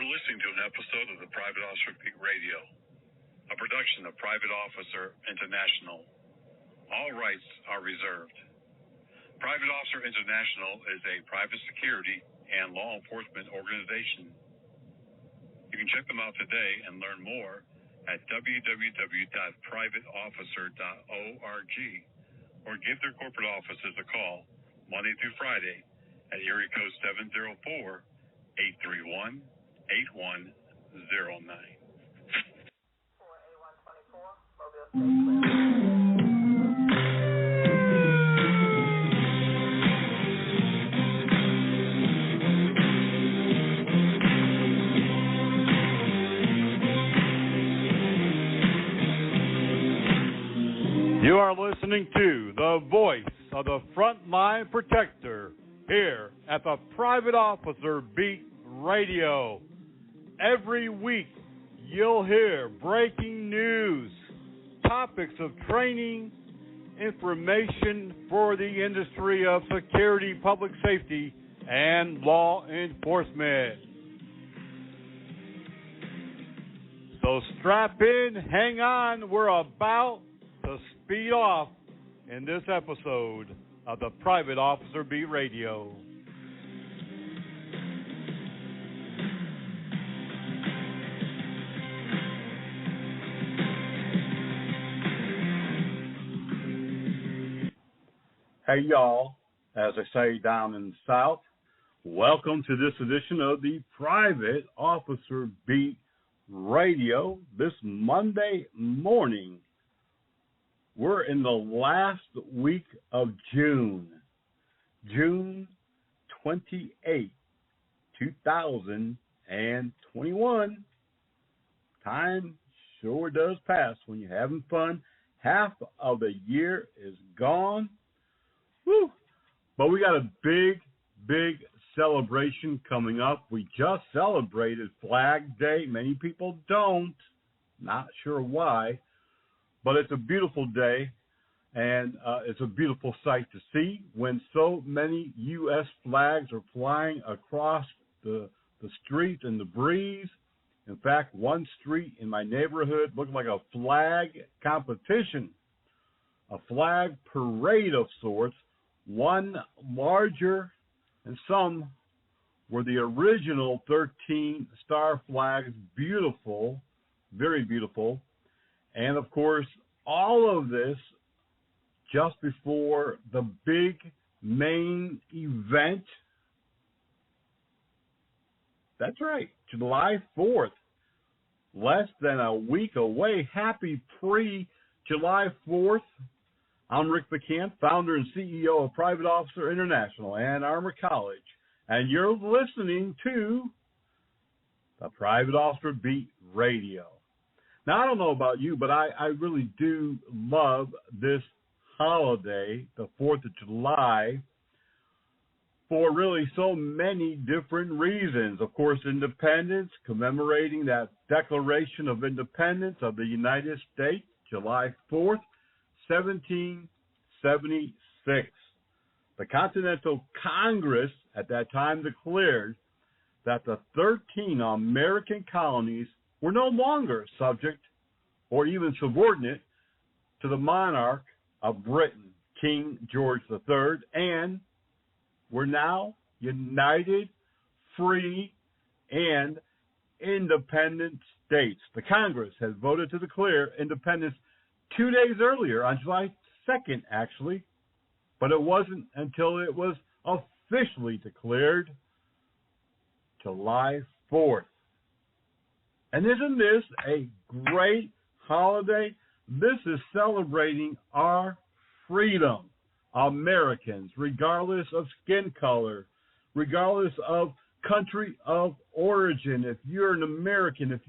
listening to an episode of the Private Officer Beat Radio, a production of Private Officer International. All rights are reserved. Private Officer International is a private security and law enforcement organization. You can check them out today and learn more at www.privateofficer.org or give their corporate offices a call Monday through Friday at area code 704-831-8109. You are listening to the voice of the Frontline Protector here at the Private Officer Beat Radio. Every week you'll hear breaking news, topics of training, information for the industry of security, public safety, and law enforcement. So strap in, hang on, we're about to speed off in this episode of the Private Officer Beat Radio. Hey y'all, as I say down in the South, welcome to this edition of the Private Officer Beat Radio. This Monday morning, we're in the last week of June 28, 2021. Time sure does pass when you're having fun. Half of the year is gone. Woo! But we got a big celebration coming up. We just celebrated Flag Day. Many people don't. Not sure why. But it's a beautiful day, and it's a beautiful sight to see when so many U.S. flags are flying across the street in the breeze. In fact, one street in my neighborhood looked like a flag competition, a flag parade of sorts, one larger, and some were the original 13 star flags, beautiful, very beautiful. And, of course, all of this just before the big main event. That's right, July 4th, less than a week away. Happy pre-July 4th. I'm Rick McCann, founder and CEO of Private Officer International, Ann Arbor College, and you're listening to the Private Officer Beat Radio. Now, I don't know about you, but I really do love this holiday, the 4th of July, for really so many different reasons. Of course, independence, commemorating that Declaration of Independence of the United States, July 4th, 1776. The Continental Congress at that time declared that the 13 American colonies were no longer subject or even subordinate to the monarch of Britain, King George III, and were now united, free, and independent states. The Congress has voted to declare independence 2 days earlier, on July 2nd, actually, but it wasn't until it was officially declared July 4th. And isn't this a great holiday? This is celebrating our freedom, Americans, regardless of skin color, regardless of country of origin. If you're an American, if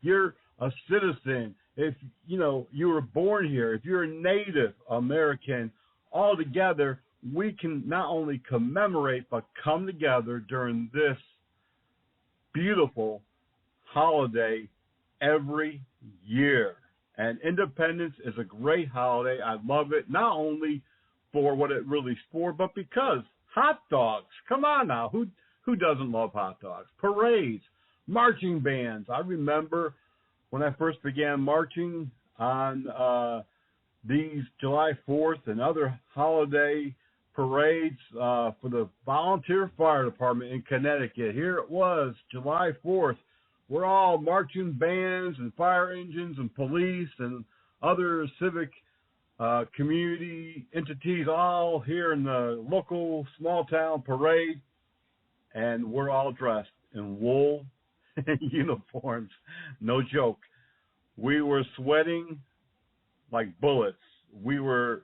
you're a citizen, if you were born here, if you're a Native American, all together we can not only commemorate but come together during this beautiful holiday every year. And independence is a great holiday. I love it, not only for what it really is for, but because hot dogs. Come on now, who doesn't love hot dogs? Parades, marching bands. I remember when I first began marching on these July 4th and other holiday parades for the volunteer fire department in Connecticut. Here it was, July 4th. We're all marching bands and fire engines and police and other civic community entities all here in the local small town parade, and we're all dressed in wool uniforms. No joke. We were sweating like bullets. We were,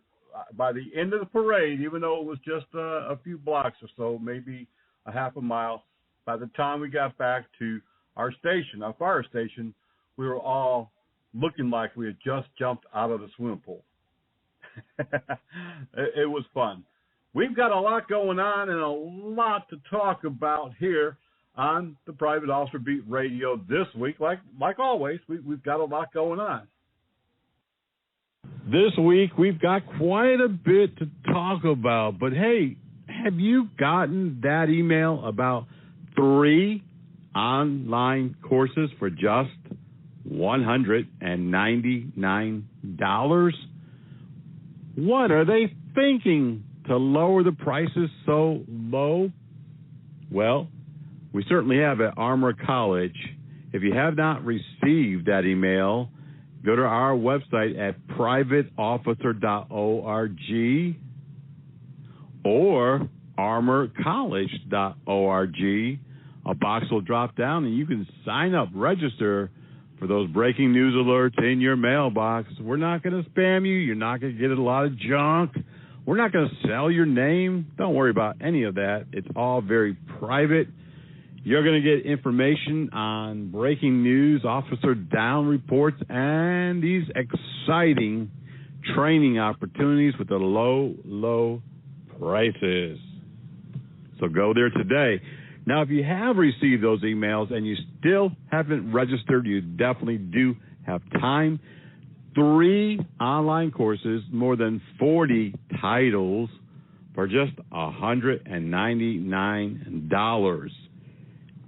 by the end of the parade, even though it was just a few blocks or so, maybe a half a mile, by the time we got back to our station, our fire station, we were all looking like we had just jumped out of the swimming pool. It was fun. We've got a lot going on and a lot to talk about here on the Private Officer Beat Radio this week. Like always, we've got a lot going on. This week, we've got quite a bit to talk about. But, hey, have you gotten that email about 3 online courses for just $199? What are they thinking to lower the prices so low? Well, we certainly have at Armor College. If you have not received that email, go to our website at privateofficer.org or armorcollege.org. A box will drop down and you can sign up, register for those breaking news alerts in your mailbox. We're not going to spam you. You're not going to get a lot of junk. We're not going to sell your name. Don't worry about any of that. It's all very private. You're going to get information on breaking news, officer down reports, and these exciting training opportunities with the low, low prices. So go there today. Now, if you have received those emails and you still haven't registered, you definitely do have time. 3 online courses, more than 40 titles for just $199.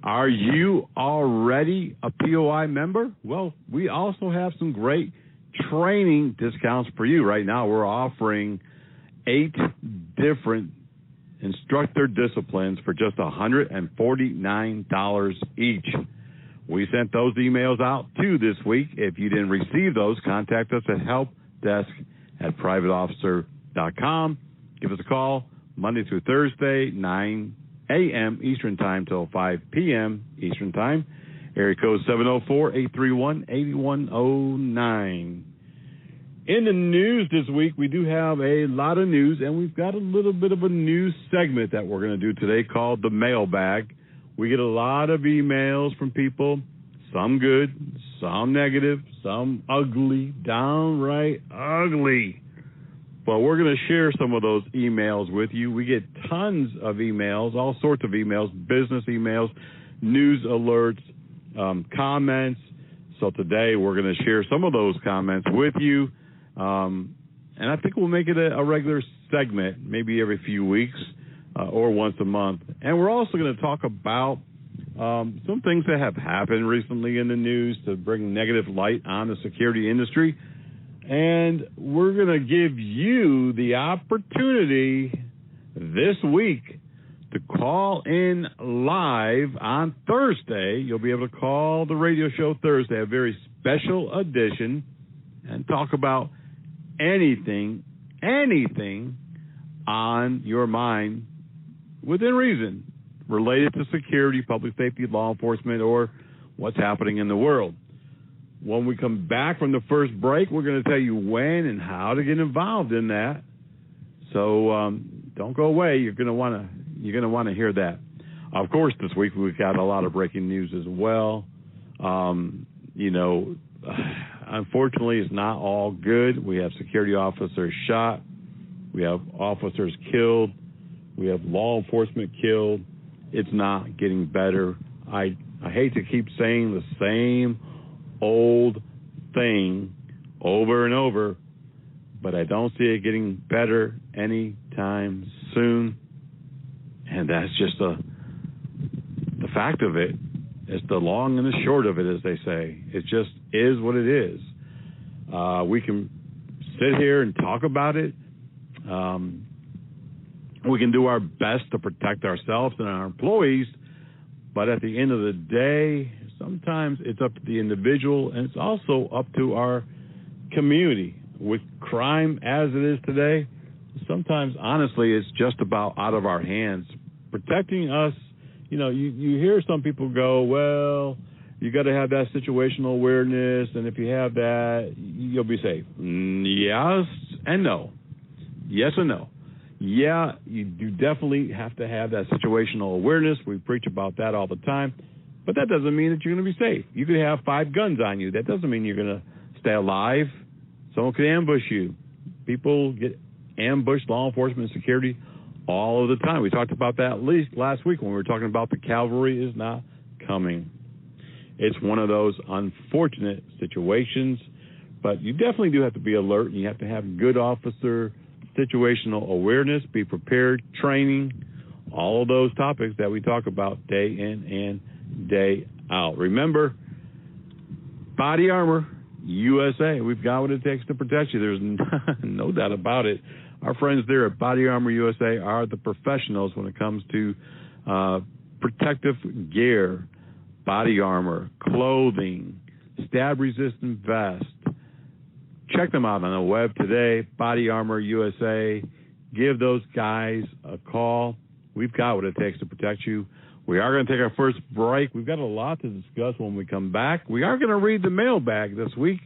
Are you already a POI member? Well, we also have some great training discounts for you. Right now, we're offering 8 different instructor disciplines for just $149 each. We sent those emails out too this week. If you didn't receive those, contact us at helpdesk@privateofficer.com. Give us a call Monday through Thursday, 9 a.m. Eastern Time till 5 p.m. Eastern Time. Area code 704-831-8109. In the news this week, we do have a lot of news, and we've got a little bit of a news segment that we're going to do today called the Mailbag. We get a lot of emails from people, some good, some negative, some ugly, downright ugly. But we're going to share some of those emails with you. We get tons of emails, all sorts of emails, business emails, news alerts, comments. So today we're going to share some of those comments with you. And I think we'll make it a regular segment, maybe every few weeks or once a month. And we're also going to talk about some things that have happened recently in the news to bring negative light on the security industry. And we're going to give you the opportunity this week to call in live on Thursday. You'll be able to call the radio show Thursday, a very special edition, and talk about anything on your mind within reason related to security, public safety, law enforcement, or what's happening in the world. When we come back from the first break, we're going to tell you when and how to get involved in that. So don't go away. You're going to want to hear that. Of course, this week we've got a lot of breaking news as well. Unfortunately, it's not all good. We have security officers shot. We have officers killed. We have law enforcement killed. It's not getting better. I hate to keep saying the same old thing over and over, but I don't see it getting better anytime soon. And that's just the fact of it. It's the long and the short of it, as they say. It just is what it is. We can sit here and talk about it. We can do our best to protect ourselves and our employees, but at the end of the day, sometimes it's up to the individual, and it's also up to our community. With crime as it is today, sometimes, honestly, it's just about out of our hands. Protecting us, you hear some people go, well, you got to have that situational awareness, and if you have that, you'll be safe. Yes and no. Yes and no. Yeah, you definitely have to have that situational awareness. We preach about that all the time. But that doesn't mean that you're going to be safe. You could have 5 guns on you. That doesn't mean you're going to stay alive. Someone could ambush you. People get ambushed, law enforcement and security, all of the time. We talked about that at least last week when we were talking about the cavalry is not coming. It's one of those unfortunate situations, but you definitely do have to be alert, and you have to have good officer situational awareness, be prepared, training, all of those topics that we talk about day in and day out. Remember, Body Armor USA. We've got what it takes to protect you. There's no doubt about it. Our friends there at Body Armor USA are the professionals when it comes to protective gear, body armor, clothing, stab-resistant vest. Check them out on the web today, Body Armor USA. Give those guys a call. We've got what it takes to protect you. We are going to take our first break. We've got a lot to discuss when we come back. We are going to read the mailbag this week.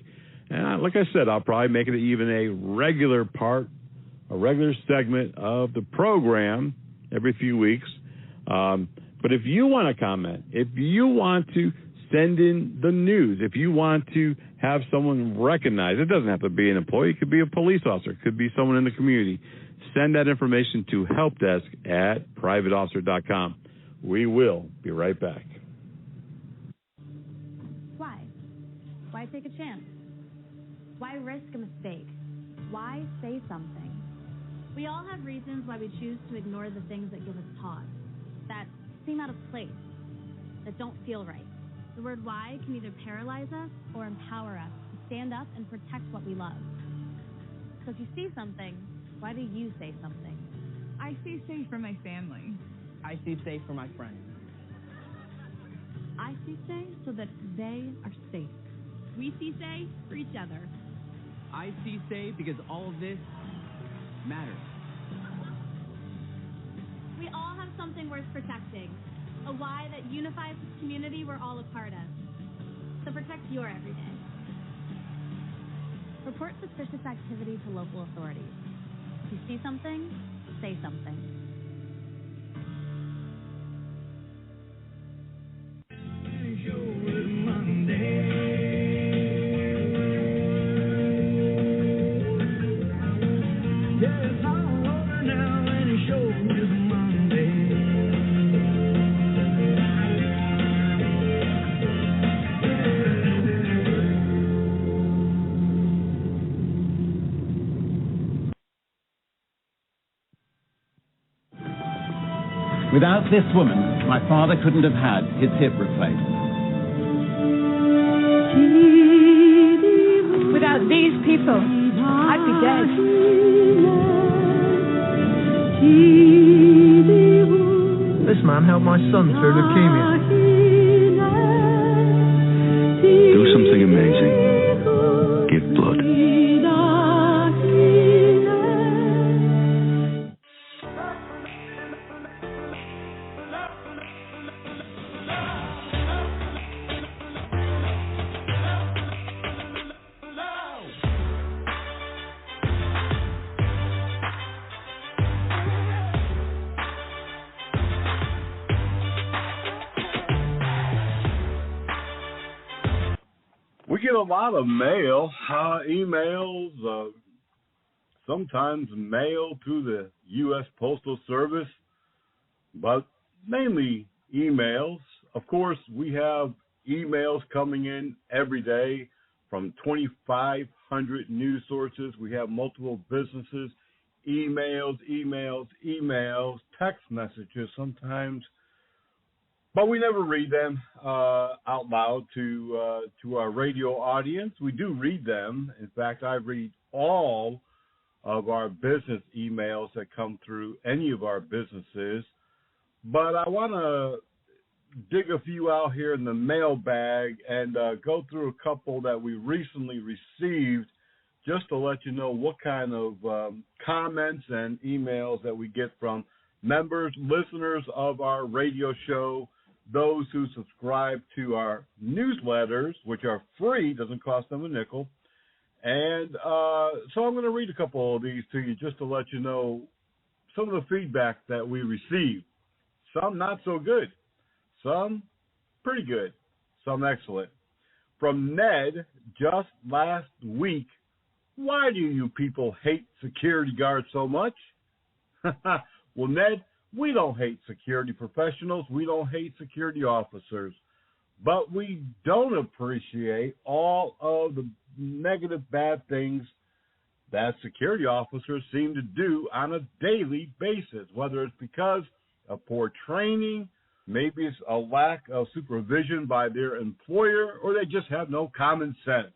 And like I said, I'll probably make it even a regular part, a regular segment of the program every few weeks. But if you want to comment, if you want to send in the news, if you want to have someone recognize, it doesn't have to be an employee, it could be a police officer, it could be someone in the community, send that information to helpdesk@privateofficer.com. We will be right back. Why? Why take a chance? Why risk a mistake? Why say something? We all have reasons why we choose to ignore the things that give us pause, that seem out of place, that don't feel right. The word why can either paralyze us or empower us to stand up and protect what we love. So if you see something, why do you say something? I see safe for my family. I see safe for my friends. I see say so that they are safe. We see say for each other. I see say because all of this matters. We all have something worth protecting, a why that unifies the community we're all a part of. So protect your everyday. Report suspicious activity to local authorities. If you see something, say something. Without this woman, my father couldn't have had his hip replaced. Without these people, I'd be dead. This man helped my son through leukemia. Do something amazing. Give blood. We get a lot of mail, emails, sometimes mail through the U.S. Postal Service, but mainly emails. Of course, we have emails coming in every day from 2,500 news sources. We have multiple businesses, emails, text messages. Sometimes But we never read them out loud to our radio audience. We do read them. In fact, I read all of our business emails that come through any of our businesses. But I want to dig a few out here in the mailbag and go through a couple that we recently received just to let you know what kind of comments and emails that we get from members, listeners of our radio show, those who subscribe to our newsletters, which are free, doesn't cost them a nickel. And so I'm going to read a couple of these to you just to let you know some of the feedback that we received. Some not so good, some pretty good, some excellent. From Ned, just last week, why do you people hate security guards so much? Well, Ned, we don't hate security professionals. We don't hate security officers. But we don't appreciate all of the negative, bad things that security officers seem to do on a daily basis, whether it's because of poor training, maybe it's a lack of supervision by their employer, or they just have no common sense.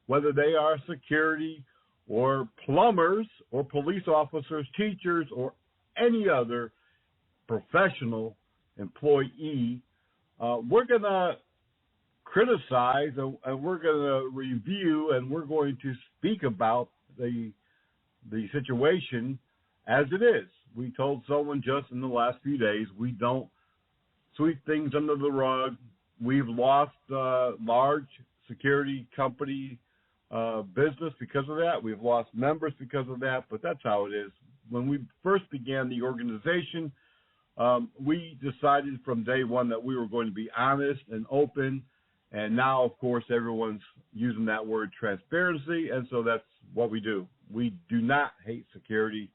Whether they are security or plumbers or police officers, teachers, or any other professional employee, we're going to criticize and we're going to review and we're going to speak about the situation as it is. We told someone just in the last few days we don't sweep things under the rug. We've lost large security company business because of that. We've lost members because of that, but that's how it is. When we first began the organization, we decided from day one that we were going to be honest and open, and now, of course, everyone's using that word transparency, and so that's what we do. We do not hate security.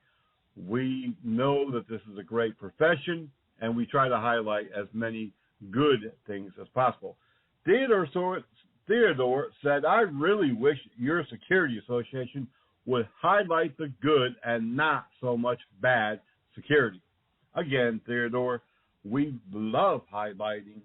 We know that this is a great profession, and we try to highlight as many good things as possible. Theodore said, I really wish your security association would highlight the good and not so much bad security. Again, Theodore, we love highlighting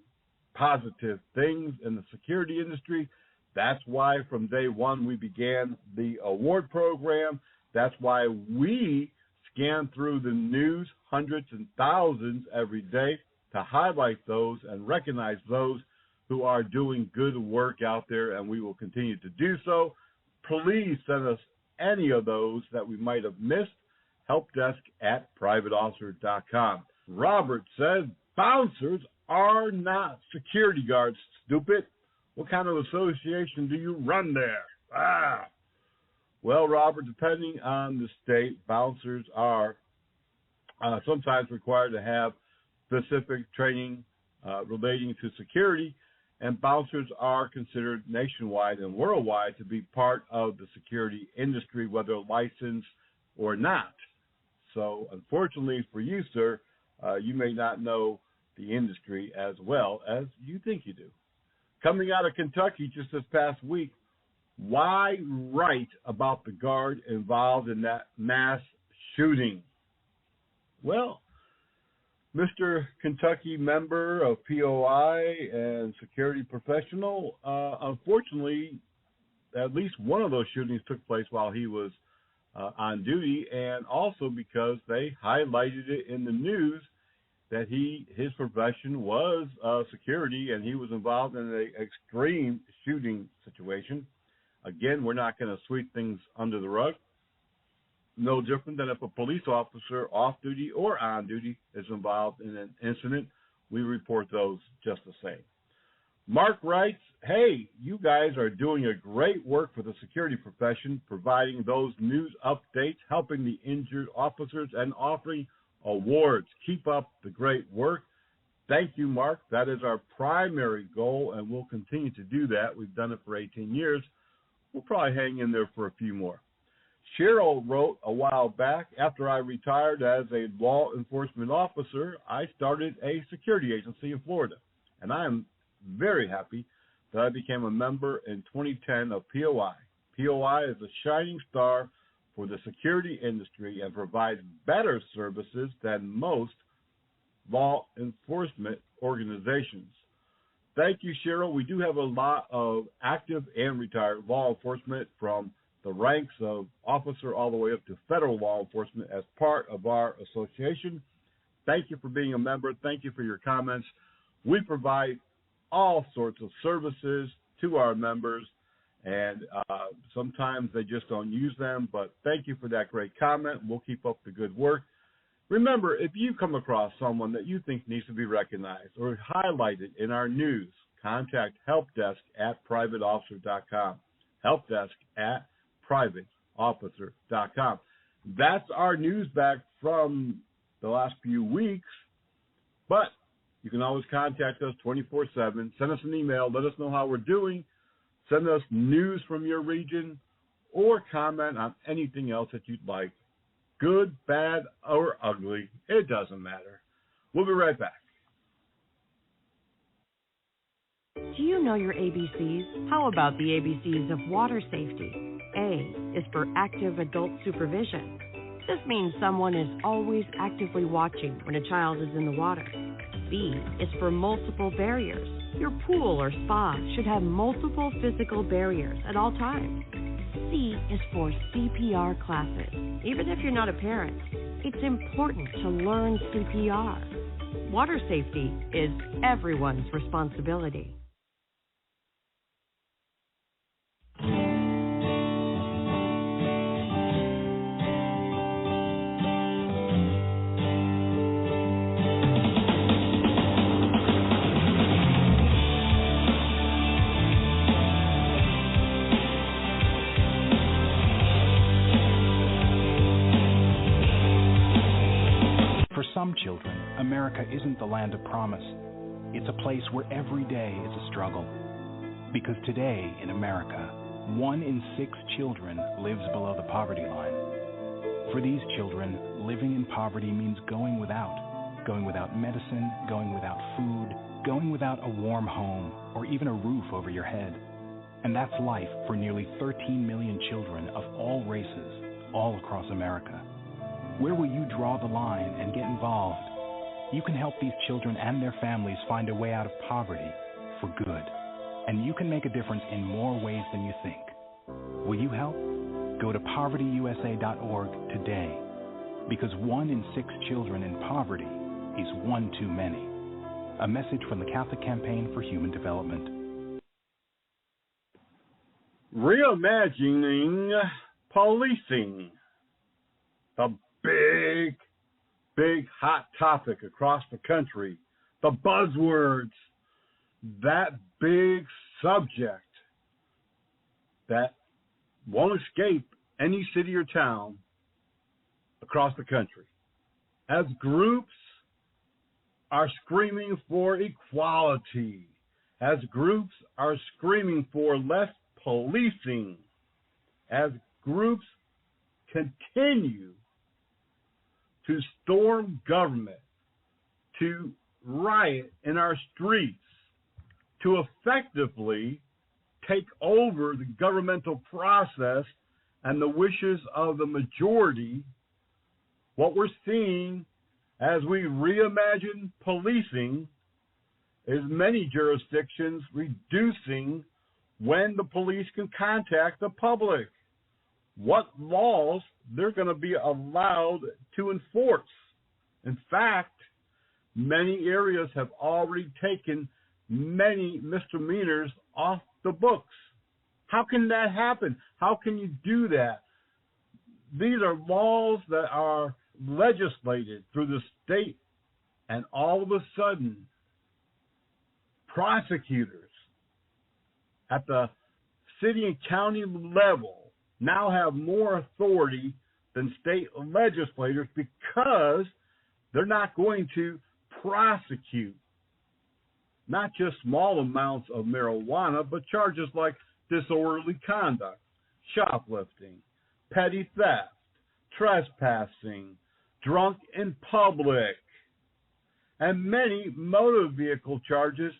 positive things in the security industry. That's why from day one we began the award program. That's why we scan through the news, hundreds and thousands every day, to highlight those and recognize those who are doing good work out there, and we will continue to do so. Please send us any of those that we might have missed. helpdesk@privateofficer.com. Robert says, bouncers are not security guards, stupid. What kind of association do you run there? Well, Robert, depending on the state, bouncers are sometimes required to have specific training relating to security, and bouncers are considered nationwide and worldwide to be part of the security industry, whether licensed or not. So, unfortunately for you, sir, you may not know the industry as well as you think you do. Coming out of Kentucky just this past week, why write about the guard involved in that mass shooting? Well, Mr. Kentucky member of POI and security professional, unfortunately, at least one of those shootings took place while he was on duty, and also because they highlighted it in the news that his profession was security, and he was involved in an extreme shooting situation. Again, we're not going to sweep things under the rug. No different than if a police officer off duty or on duty is involved in an incident, we report those just the same. Mark writes, hey, you guys are doing a great work for the security profession, providing those news updates, helping the injured officers, and offering awards. Keep up the great work. Thank you, Mark. That is our primary goal, and we'll continue to do that. We've done it for 18 years. We'll probably hang in there for a few more. Cheryl wrote a while back, after I retired as a law enforcement officer, I started a security agency in Florida, and I am very happy that I became a member in 2010 of POI. POI is a shining star for the security industry and provides better services than most law enforcement organizations. Thank you, Cheryl. We do have a lot of active and retired law enforcement from the ranks of officer all the way up to federal law enforcement as part of our association. Thank you for being a member. Thank you for your comments. We provide all sorts of services to our members, and sometimes they just don't use them, but thank you for that great comment. We'll keep up the good work. Remember, if you come across someone that you think needs to be recognized or highlighted in our news, contact helpdesk@privateofficer.com. helpdesk@privateofficer.com. That's our news back from the last few weeks, but you can always contact us 24/7. Send us an email. Let us know how we're doing. Send us news from your region or comment on anything else that you'd like. Good, bad, or ugly, it doesn't matter. We'll be right back. Do you know your ABCs? How about the ABCs of water safety? A is for active adult supervision. This means someone is always actively watching when a child is in the water. B is for multiple barriers. Your pool or spa should have multiple physical barriers at all times. C is for CPR classes. Even if you're not a parent, it's important to learn CPR. Water safety is everyone's responsibility. Some children, America isn't the land of promise. It's a place where every day is a struggle. Because today in America, 1 in 6 children lives below the poverty line. For these children, living in poverty means going without medicine, going without food, going without a warm home, or even a roof over your head. And that's life for nearly 13 million children of all races, all across America. Where will you draw the line and get involved? You can help these children and their families find a way out of poverty for good. And you can make a difference in more ways than you think. Will you help? Go to povertyusa.org today. Because 1 in 6 children in poverty is one too many. A message from the Catholic Campaign for Human Development. Reimagining policing. The big hot topic across the country, the buzzwords, that big subject that won't escape any city or town across the country. As groups are screaming for equality, as groups are screaming for less policing, as groups continue to storm government, to riot in our streets, to effectively take over the governmental process and the wishes of the majority, what we're seeing as we reimagine policing is many jurisdictions reducing when the police can contact the public, what laws they're going to be allowed to enforce. In fact, many areas have already taken many misdemeanors off the books. How can that happen? How can you do that? These are laws that are legislated through the state, and all of a sudden, prosecutors at the city and county level now have more authority than state legislators because they're not going to prosecute not just small amounts of marijuana, but charges like disorderly conduct, shoplifting, petty theft, trespassing, drunk in public, and many motor vehicle charges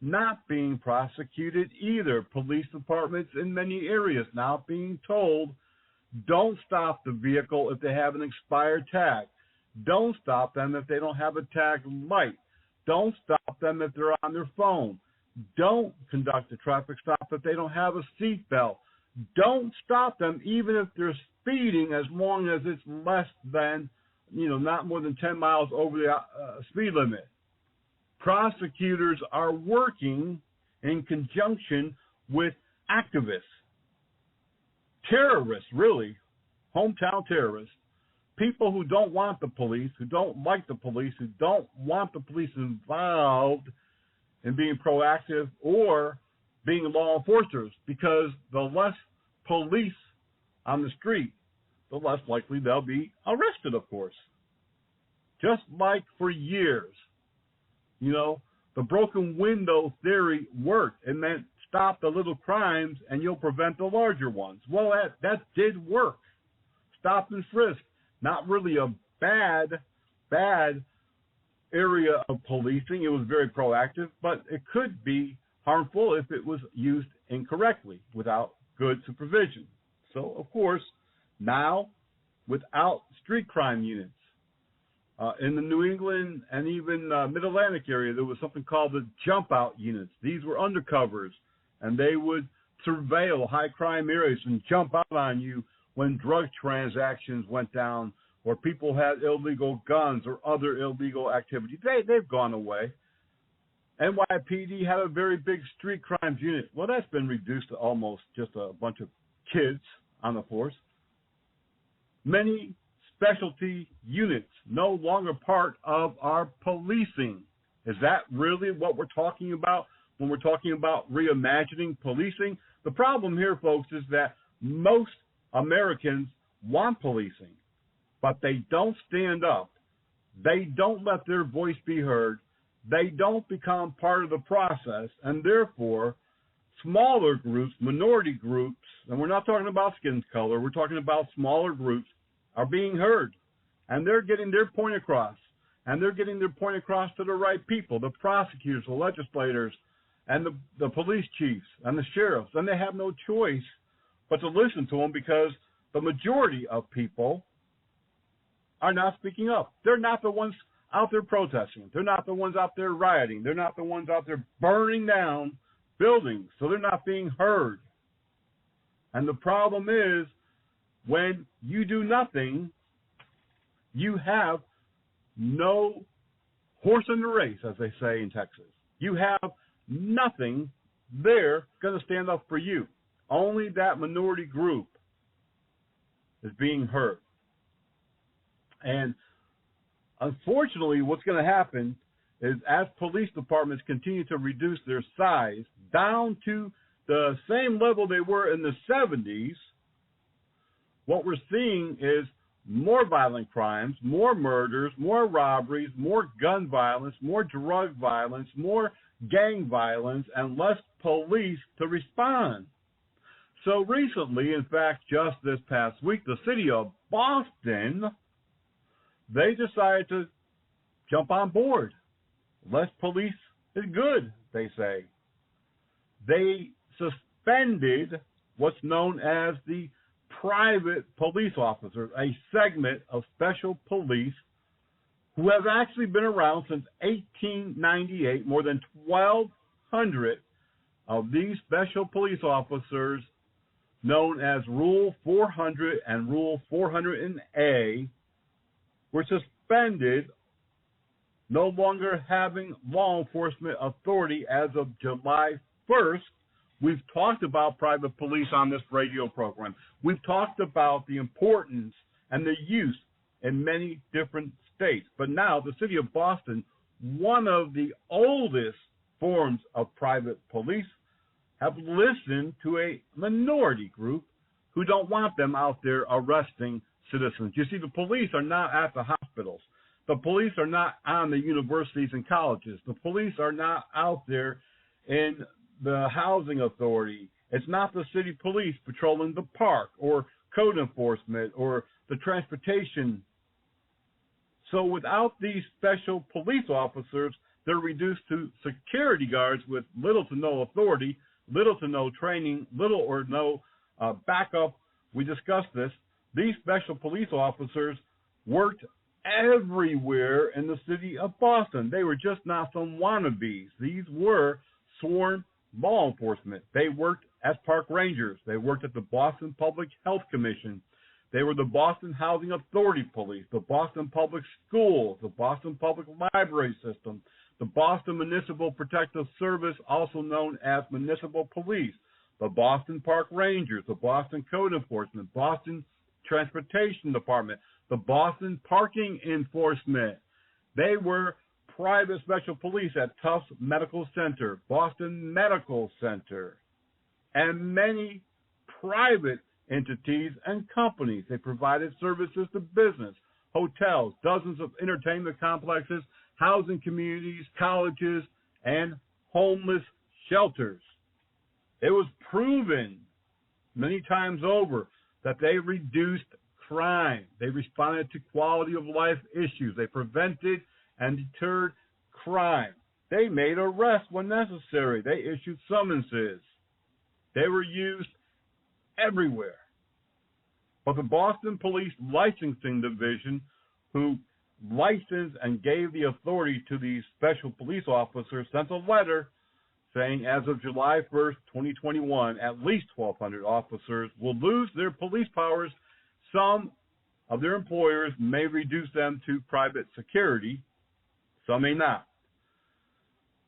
not being prosecuted either. Police departments in many areas now being told, don't stop the vehicle if they have an expired tag. Don't stop them if they don't have a tag light. Don't stop them if they're on their phone. Don't conduct a traffic stop if they don't have a seatbelt. Don't stop them even if they're speeding, as long as it's less than, not more than 10 miles over the speed limit. Prosecutors are working in conjunction with activists, terrorists, really, hometown terrorists, people who don't want the police, who don't like the police, who don't want the police involved in being proactive or being law enforcers, because the less police on the street, the less likely they'll be arrested, of course. Just like for years, the broken window theory worked. It meant stop the little crimes and you'll prevent the larger ones. Well, that did work. Stop and frisk. Not really a bad area of policing. It was very proactive, but it could be harmful if it was used incorrectly without good supervision. So, of course, now without street crime units, in the New England and even Mid-Atlantic area, there was something called the jump-out units. These were undercovers, and they would surveil high-crime areas and jump out on you when drug transactions went down or people had illegal guns or other illegal activities. They've gone away. NYPD had a very big street crimes unit. Well, that's been reduced to almost just a bunch of kids on the force. Many specialty units no longer part of our policing. Is that really what we're talking about when we're talking about reimagining policing? The problem here, folks, is that most Americans want policing, but they don't stand up. They don't let their voice be heard. They don't become part of the process, and therefore smaller groups, minority groups, and we're not talking about skin color, we're talking about smaller groups, are being heard, and they're getting their point across, and they're getting their point across to the right people, the prosecutors, the legislators, and the police chiefs and the sheriffs, and they have no choice but to listen to them, because the majority of people are not speaking up. They're not the ones out there protesting. They're not the ones out there rioting. They're not the ones out there burning down buildings, so they're not being heard. And the problem is, when you do nothing, you have no horse in the race, as they say in Texas. You have nothing there going to stand up for you. Only that minority group is being heard. And unfortunately, what's going to happen is, as police departments continue to reduce their size down to the same level they were in the 70s, what we're seeing is more violent crimes, more murders, more robberies, more gun violence, more drug violence, more gang violence, and less police to respond. So recently, in fact, just this past week, the city of Boston, they decided to jump on board. Less police is good, they say. They suspended what's known as the private police officers, a segment of special police who have actually been around since 1898. More than 1,200 of these special police officers, known as Rule 400 and Rule 400A, were suspended, no longer having law enforcement authority as of July 1st. We've talked about private police on this radio program. We've talked about the importance and the use in many different states. But now the city of Boston, one of the oldest forms of private police, have listened to a minority group who don't want them out there arresting citizens. You see, the police are not at the hospitals. The police are not on the universities and colleges. The police are not out there in the housing authority. It's not the city police patrolling the park or code enforcement or the transportation. So without these special police officers, they're reduced to security guards with little to no authority, little to no training, little or no backup. We discussed this. These special police officers worked everywhere in the city of Boston. They were just not some wannabes. These were sworn law enforcement. They worked as park rangers. They worked at the Boston Public Health Commission. They were the Boston Housing Authority Police, the Boston Public Schools, the Boston Public Library System, the Boston Municipal Protective Service, also known as Municipal Police, the Boston Park Rangers, the Boston Code Enforcement, Boston Transportation Department, the Boston Parking Enforcement. They were private special police at Tufts Medical Center, Boston Medical Center, and many private entities and companies. They provided services to business, hotels, dozens of entertainment complexes, housing communities, colleges, and homeless shelters. It was proven many times over that they reduced crime. They responded to quality of life issues. They prevented and deterred crime. They made arrests when necessary. They issued summonses. They were used everywhere. But the Boston Police Licensing Division, who licensed and gave the authority to these special police officers, sent a letter saying as of July 1st, 2021, at least 1,200 officers will lose their police powers. Some of their employers may reduce them to private security. Some may not.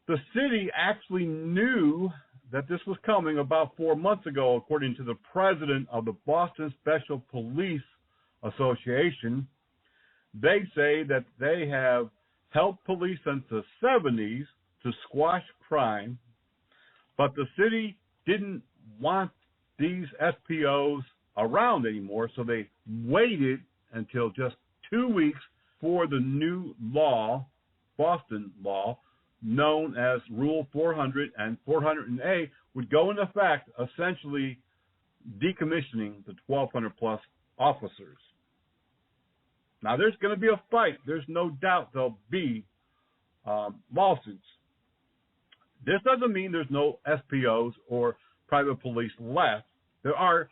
The city actually knew that this was coming about 4 months ago, according to the president of the Boston Special Police Association. They say that they have helped police since the 70s to squash crime, but the city didn't want these SPOs around anymore, so they waited until just 2 weeks for the new law, Boston law, known as Rule 400 and 400A, would go into effect, essentially decommissioning the 1,200-plus officers. Now, there's going to be a fight. There's no doubt there'll be lawsuits. This doesn't mean there's no SPOs or private police left. There are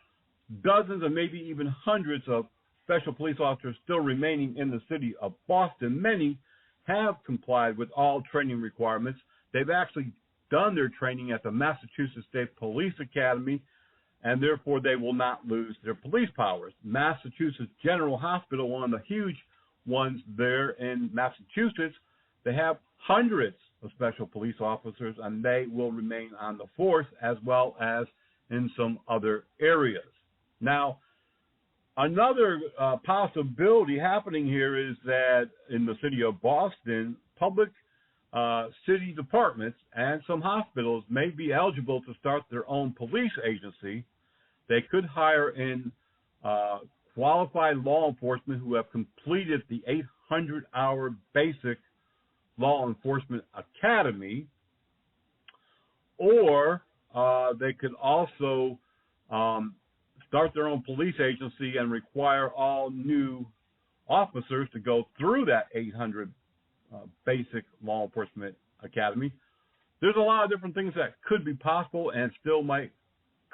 dozens and maybe even hundreds of special police officers still remaining in the city of Boston. Many have complied with all training requirements. They've actually done their training at the Massachusetts State Police Academy, and therefore they will not lose their police powers. Massachusetts General Hospital, one of the huge ones there in Massachusetts, they have hundreds of special police officers, and they will remain on the force as well as in some other areas. Now, another possibility happening here is that in the city of Boston, public city departments and some hospitals may be eligible to start their own police agency. They could hire in qualified law enforcement who have completed the 800-hour basic law enforcement academy, or they could also start their own police agency and require all new officers to go through that 800 basic law enforcement academy. There's a lot of different things that could be possible and still might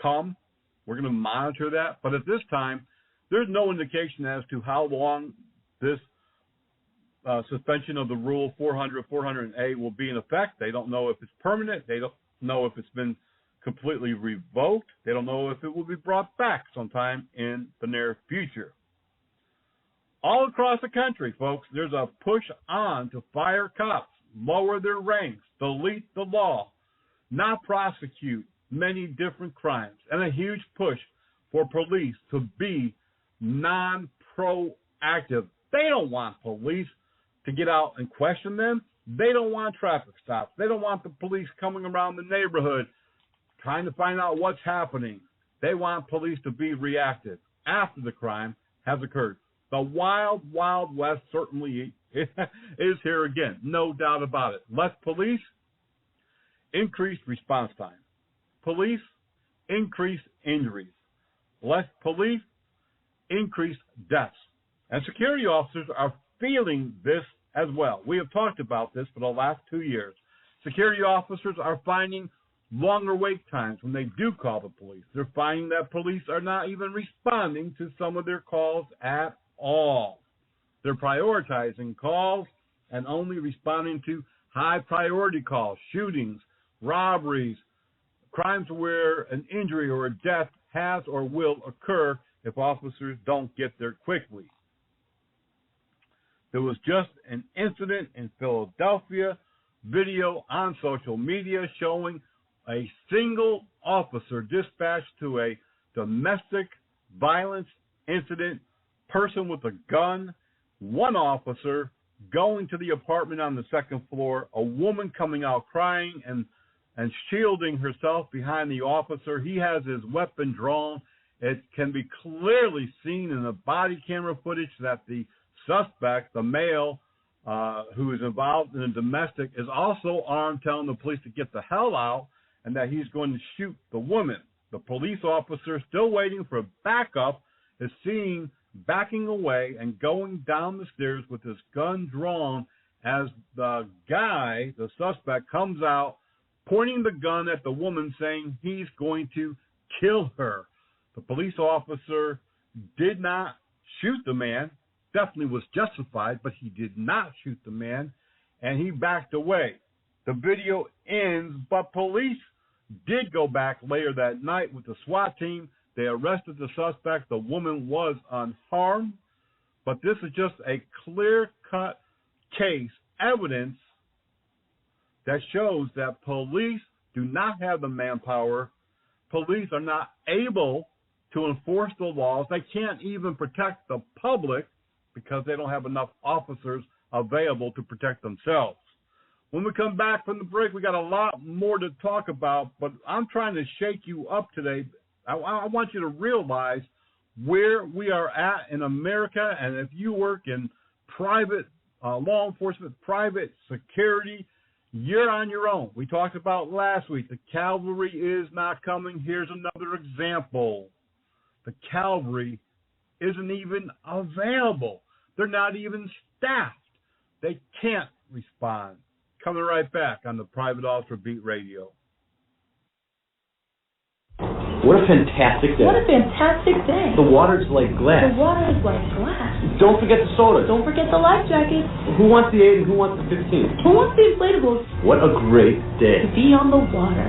come. We're going to monitor that. But at this time, there's no indication as to how long this suspension of the Rule 400, 400A will be in effect. They don't know if it's permanent. They don't know if it's been completely revoked. They don't know if it will be brought back sometime in the near future. All across the country, folks, there's a push on to fire cops, lower their ranks, delete the law, not prosecute many different crimes, and a huge push for police to be non-proactive. They don't want police to get out and question them. They don't want traffic stops. They don't want the police coming around the neighborhood trying to find out what's happening. They want police to be reactive after the crime has occurred. The wild, wild west certainly is here again, no doubt about it. Less police, increased response time. Police, increased injuries. Less police, increased deaths. And security officers are feeling this as well. We have talked about this for the last 2 years. Security officers are finding longer wait times when they do call the police. They're finding that police are not even responding to some of their calls at all. They're prioritizing calls and only responding to high-priority calls, shootings, robberies, crimes where an injury or a death has or will occur if officers don't get there quickly. There was just an incident in Philadelphia, video on social media showing a single officer dispatched to a domestic violence incident, person with a gun, one officer going to the apartment on the second floor, a woman coming out crying and shielding herself behind the officer. He has his weapon drawn. It can be clearly seen in the body camera footage that the suspect, the male who is involved in a domestic, is also armed, telling the police to get the hell out and that he's going to shoot the woman. The police officer, still waiting for backup, is seen backing away and going down the stairs with his gun drawn as the guy, the suspect, comes out pointing the gun at the woman, saying he's going to kill her. The police officer did not shoot the man, definitely was justified, but he did not shoot the man, and he backed away. The video ends, but police did go back later that night with the SWAT team. They arrested the suspect. The woman was unharmed, but this is just a clear-cut case, evidence that shows that police do not have the manpower. Police are not able to enforce the laws. They can't even protect the public because they don't have enough officers available to protect themselves. When we come back from the break, we got a lot more to talk about, but I'm trying to shake you up today. I want you to realize where we are at in America, and if you work in private law enforcement, private security, you're on your own. We talked about last week, the cavalry is not coming. Here's another example. The cavalry isn't even available. They're not even staffed. They can't respond. Coming right back on the Private Officer Beat Radio. What a fantastic day. What a fantastic day. The water's like glass. The water is like glass. Don't forget the sodas. Don't forget the life jackets. Who wants the 8 and who wants the 15? Who wants the inflatables? What a great day. To be on the water.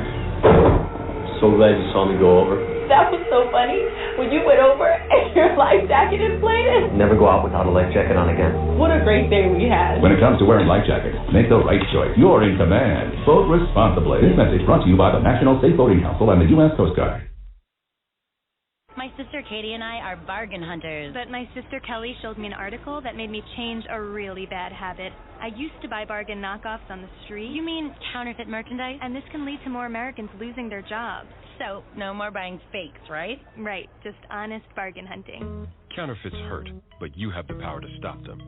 So glad you saw me go over. That was so funny. When you went over and your life jacket inflated. Never go out without a life jacket on again. What a great day we had. When it comes to wearing life jackets, make the right choice. You're in command. Vote responsibly. This message brought to you by the National Safe Boating Council and the U.S. Coast Guard. My sister Katie and I are bargain hunters. But my sister Kelly showed me an article that made me change a really bad habit. I used to buy bargain knockoffs on the street. You mean counterfeit merchandise? And this can lead to more Americans losing their jobs. So, no more buying fakes, right? Right, just honest bargain hunting. Counterfeits hurt, but you have the power to stop them.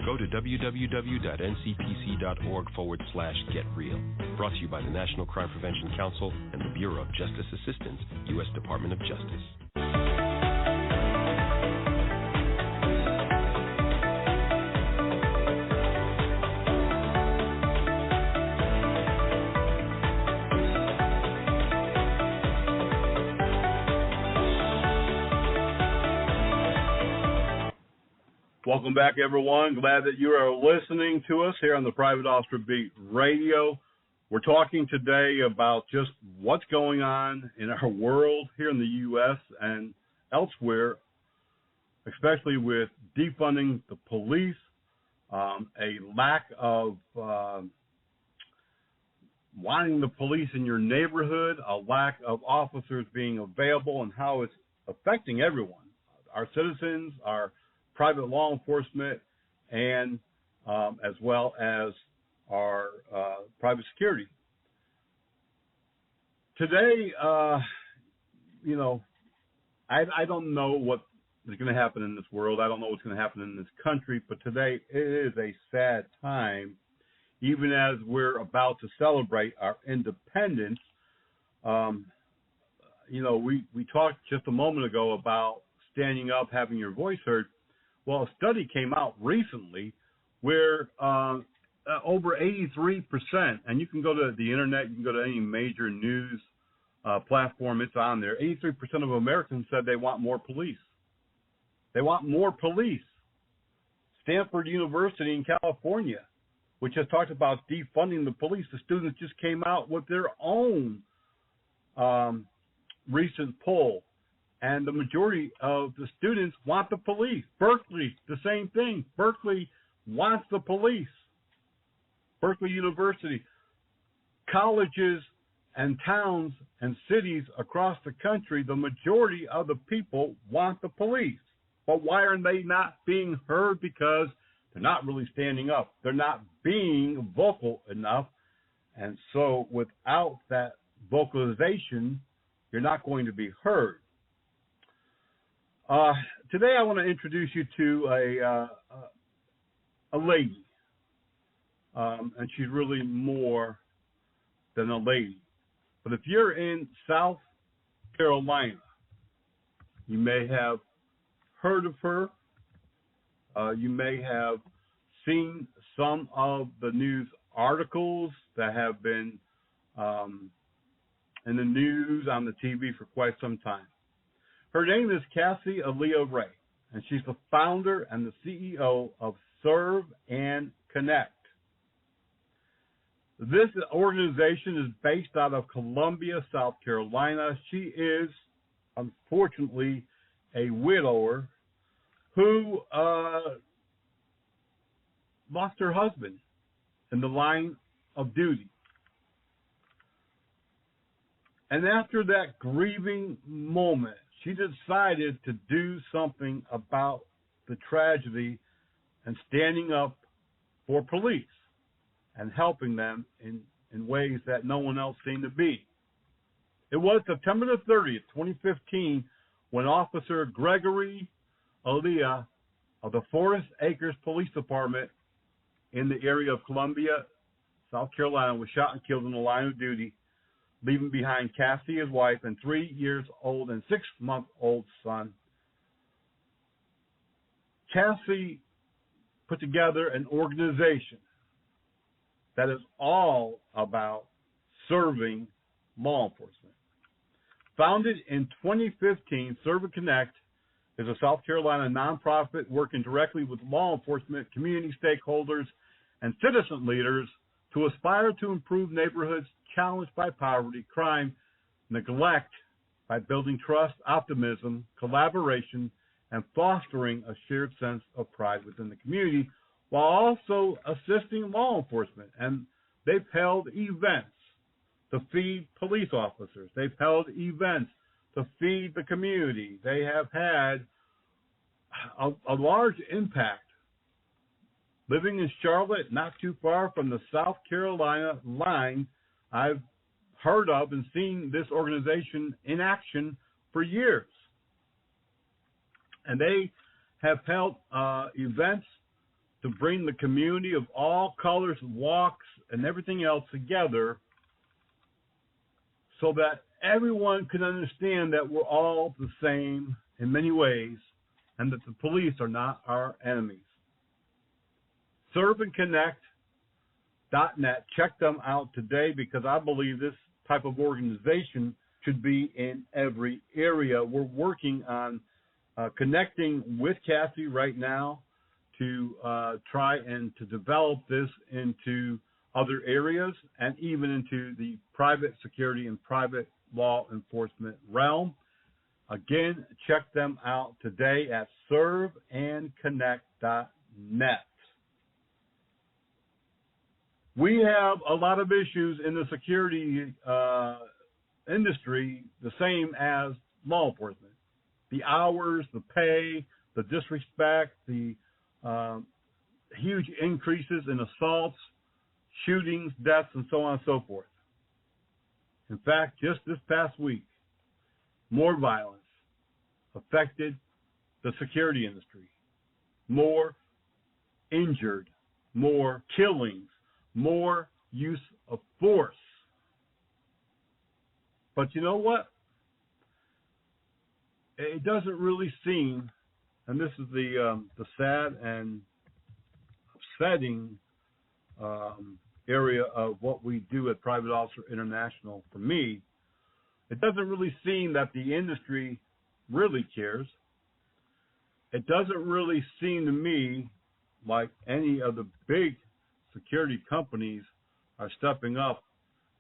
Go to www.ncpc.org/getreal. Brought to you by the National Crime Prevention Council and the Bureau of Justice Assistance, U.S. Department of Justice. Welcome back, everyone. Glad that you are listening to us here on the Private Officer Beat Radio. We're talking today about just what's going on in our world here in the U.S. and elsewhere, especially with defunding the police, a lack of wanting the police in your neighborhood, a lack of officers being available, and how it's affecting everyone, our citizens, our private law enforcement, and as well as our private security. Today, I don't know what is going to happen in this world. I don't know what's going to happen in this country, but today it is a sad time, even as we're about to celebrate our independence. We talked just a moment ago about standing up, having your voice heard. Well, a study came out recently where over 83%, and you can go to the internet, you can go to any major news platform, it's on there, 83% of Americans said they want more police. They want more police. Stanford University in California, which has talked about defunding the police. The students just came out with their own recent poll, and the majority of the students want the police. Berkeley, the same thing. Berkeley wants the police. Berkeley University. Colleges and towns and cities across the country, the majority of the people want the police. But why are they not being heard? Because they're not really standing up. They're not being vocal enough. And so without that vocalization, you're not going to be heard. Today I want to introduce you to a lady. And she's really more than a lady. But if you're in South Carolina, you may have heard of her. You may have seen some of the news articles that have been in the news, on the TV for quite some time. Her name is Cassie Aaliyah Ray, and she's the founder and the CEO of Serve and Connect. This organization is based out of Columbia, South Carolina. She is, unfortunately, a widower who lost her husband in the line of duty. And after that grieving moment, she decided to do something about the tragedy and standing up for police and helping them in ways that no one else seemed to be. It was September the 30th, 2015, when Officer Gregory Aaliyah of the Forest Acres Police Department in the area of Columbia, South Carolina, was shot and killed in the line of duty, leaving behind Cassie, his wife, and 3-year-old and 6-month-old son. Cassie put together an organization that is all about serving law enforcement. Founded in 2015, Serve and Connect is a South Carolina nonprofit working directly with law enforcement, community stakeholders, and citizen leaders to aspire to improve neighborhoods challenged by poverty, crime, neglect, by building trust, optimism, collaboration, and fostering a shared sense of pride within the community, while also assisting law enforcement. And they've held events to feed police officers. They've held events to feed the community. They have had a large impact. Living in Charlotte, not too far from the South Carolina line, I've heard of and seen this organization in action for years. And they have held events to bring the community of all colors, walks, and everything else together so that everyone can understand that we're all the same in many ways and that the police are not our enemies. ServeandConnect.net. Check them out today, because I believe this type of organization should be in every area. We're working on connecting with Cassie right now to try and to develop this into other areas and even into the private security and private law enforcement realm. Again, check them out today at ServeandConnect.net. We have a lot of issues in the security industry, the same as law enforcement. The hours, the pay, the disrespect, the huge increases in assaults, shootings, deaths, and so on and so forth. In fact, just this past week, more violence affected the security industry. More injured, more killings, more use of force. But you know what? It doesn't really seem, and this is the sad and upsetting area of what we do at Private Officer International. For me, it doesn't really seem that the industry really cares. It doesn't really seem to me like any of the big security companies are stepping up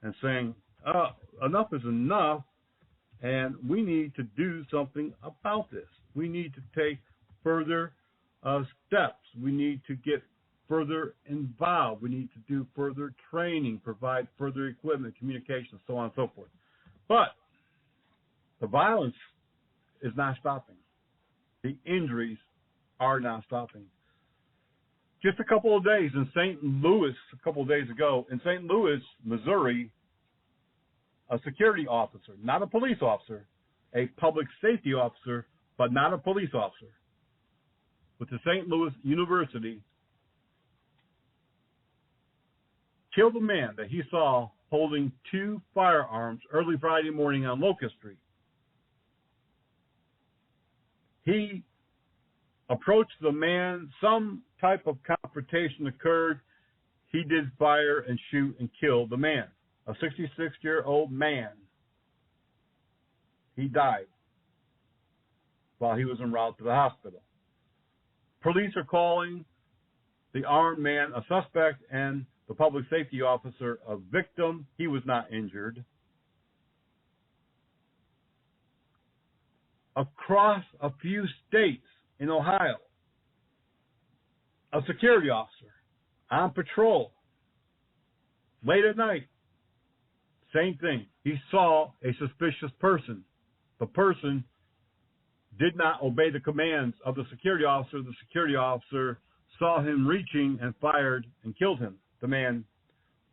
and saying, enough is enough, and we need to do something about this. We need to take further steps. We need to get further involved. We need to do further training, provide further equipment, communication, so on and so forth. But the violence is not stopping. The injuries are not stopping. Just a couple of days in St. Louis, a couple of days ago, in St. Louis, Missouri, a security officer, not a police officer, a public safety officer, but not a police officer, with the St. Louis University, killed a man that he saw holding 2 firearms early Friday morning on Locust Street. He approached the man. Some type of confrontation occurred. He did fire and shoot and kill the man, a 66-year-old man. He died while he was en route to the hospital. Police are calling the armed man a suspect and the public safety officer a victim. He was not injured. Across a few states in Ohio, a security officer on patrol late at night, same thing. He saw a suspicious person. The person did not obey the commands of the security officer. The security officer saw him reaching and fired and killed him. The man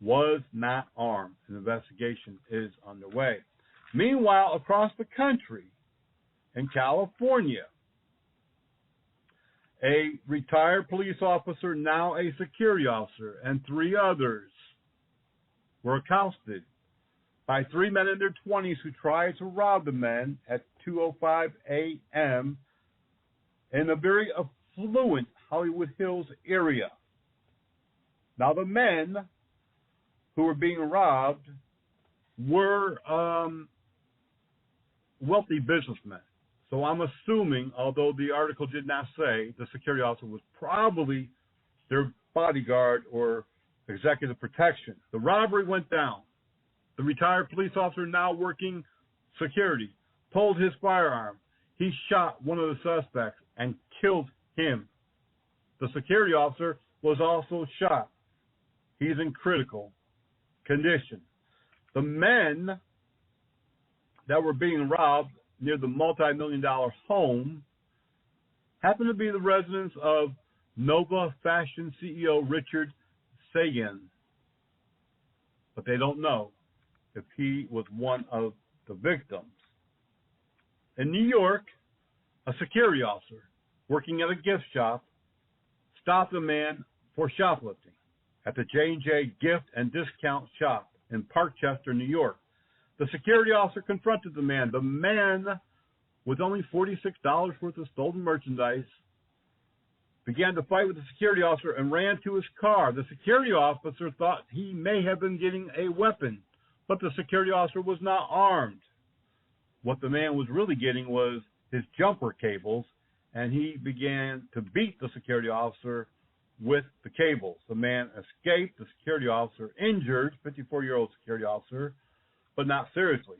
was not armed. An investigation is underway. Meanwhile, across the country, in California, a retired police officer, now a security officer, and 3 others were accosted by 3 men in their 20s who tried to rob the men at 2:05 a.m. in a very affluent Hollywood Hills area. Now, the men who were being robbed were wealthy businessmen. So I'm assuming, although the article did not say, the security officer was probably their bodyguard or executive protection. The robbery went down. The retired police officer, now working security, pulled his firearm. He shot one of the suspects and killed him. The security officer was also shot. He's in critical condition. The men that were being robbed near the multi-million-dollar home happened to be the residence of Nova Fashion CEO Richard Sagan. But they don't know if he was one of the victims. In New York, a security officer working at a gift shop stopped a man for shoplifting at the J&J Gift and Discount Shop in Parkchester, New York. The security officer confronted the man. The man, with only $46 worth of stolen merchandise, began to fight with the security officer and ran to his car. The security officer thought he may have been getting a weapon, but the security officer was not armed. What the man was really getting was his jumper cables, and he began to beat the security officer with the cables. The man escaped. The security officer injured, 54-year-old security officer, but not seriously.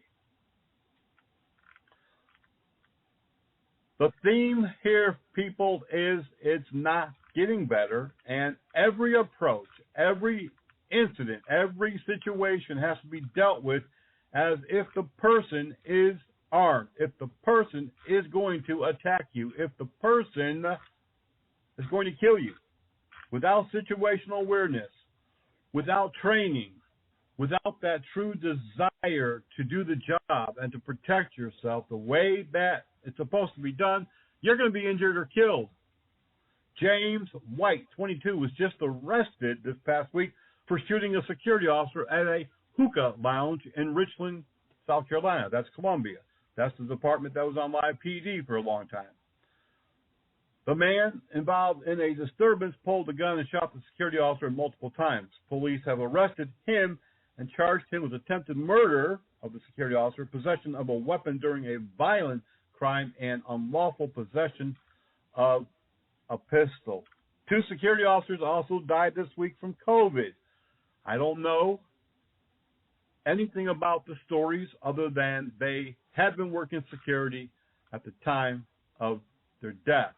The theme here, people, is it's not getting better, and every approach, every incident, every situation has to be dealt with as if the person is armed, if the person is going to attack you, if the person is going to kill you. Without situational awareness, without training, without that true desire to do the job and to protect yourself the way that it's supposed to be done, you're going to be injured or killed. James White, 22, was just arrested this past week for shooting a security officer at a hookah lounge in Richland, South Carolina. That's Columbia. That's the department that was on live PD for a long time. The man involved in a disturbance pulled a gun and shot the security officer multiple times. Police have arrested him and charged him with attempted murder of the security officer, possession of a weapon during a violent crime, and unlawful possession of a pistol. 2 security officers also died this week from COVID. I don't know anything about the stories other than they had been working security at the time of their death.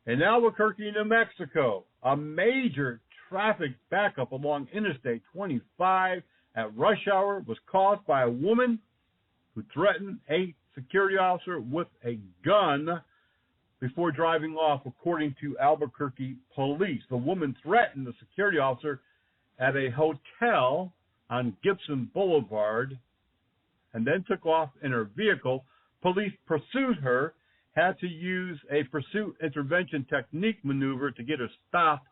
In Albuquerque, New Mexico, a major traffic backup along Interstate 25 at rush hour was caused by a woman who threatened a security officer with a gun before driving off, according to Albuquerque police. The woman threatened the security officer at a hotel on Gibson Boulevard and then took off in her vehicle. Police pursued her, had to use a pursuit intervention technique maneuver to get her stopped,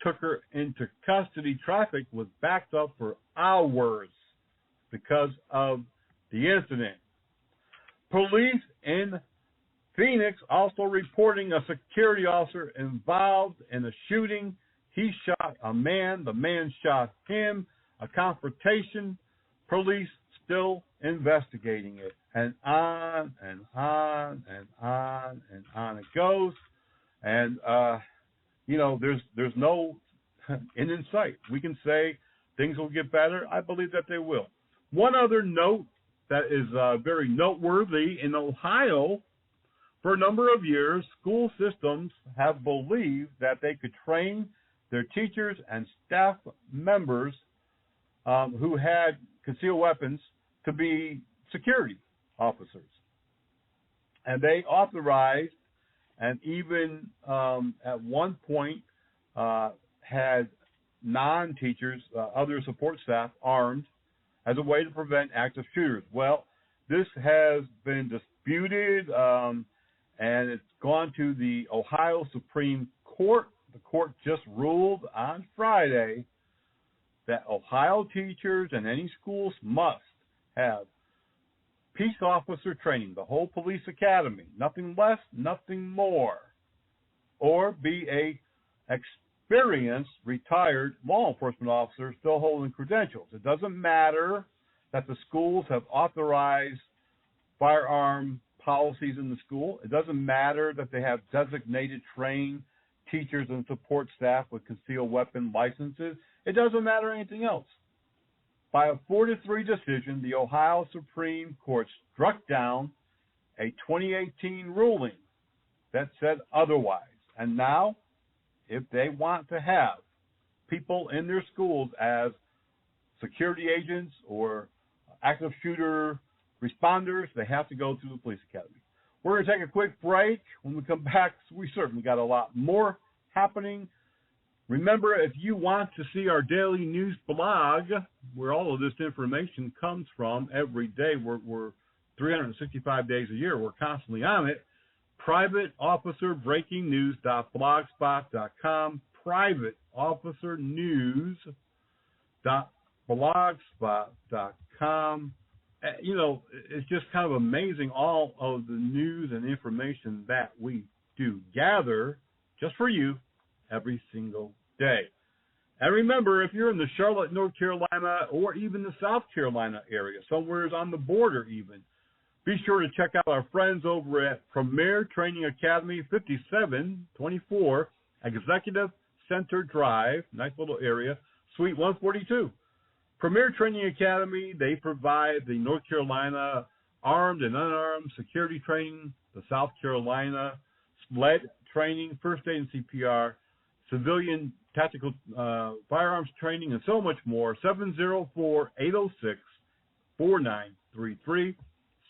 took her into custody. Traffic was backed up for hours because of the incident. Police in Phoenix also reporting a security officer involved in a shooting. He shot a man. The man shot him. A confrontation. Police still investigating it. And on and on and on and on it goes. And, there's no end in sight. We can say things will get better. I believe that they will. One other note that is very noteworthy: in Ohio, for a number of years, school systems have believed that they could train their teachers and staff members who had concealed weapons to be security officers. And they authorized and even at one point had non-teachers, other support staff, armed as a way to prevent active shooters. Well, this has been disputed, and it's gone to the Ohio Supreme Court. The court just ruled on Friday that Ohio teachers and any schools must have peace officer training, the whole police academy, nothing less, nothing more, or be a experienced retired law enforcement officer still holding credentials. It doesn't matter that the schools have authorized firearm policies in the school. It doesn't matter that they have designated trained teachers and support staff with concealed weapon licenses. It doesn't matter anything else. By a 4-3 decision, the Ohio Supreme Court struck down a 2018 ruling that said otherwise. And now, if they want to have people in their schools as security agents or active shooter responders, they have to go through the police academy. We're going to take a quick break. When we come back, we certainly got a lot more happening. Remember, if you want to see our daily news blog, where all of this information comes from every day, we're 365 days a year, we're constantly on it, privateofficerbreakingnews.blogspot.com, privateofficernews.blogspot.com. It's just kind of amazing all of the news and information that we do gather just for you every single day. And remember, if you're in the Charlotte, North Carolina, or even the South Carolina area, somewhere on the border even, be sure to check out our friends over at Premier Training Academy, 5724 Executive Center Drive, nice little area, Suite 142. Premier Training Academy, they provide the North Carolina armed and unarmed security training, the South Carolina SLED training, first aid and CPR, civilian tactical firearms training, and so much more. 704-806-4933,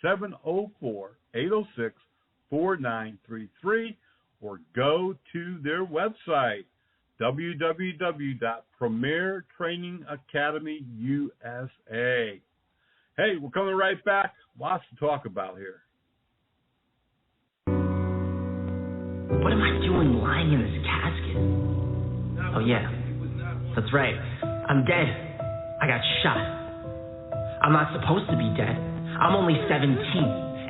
704-806-4933, or go to their website, www.premiertrainingacademyusa. Hey, we're coming right back. Lots to talk about here. What am I doing lying in this casket? Oh, yeah. That's right. I'm dead. I got shot. I'm not supposed to be dead. I'm only 17.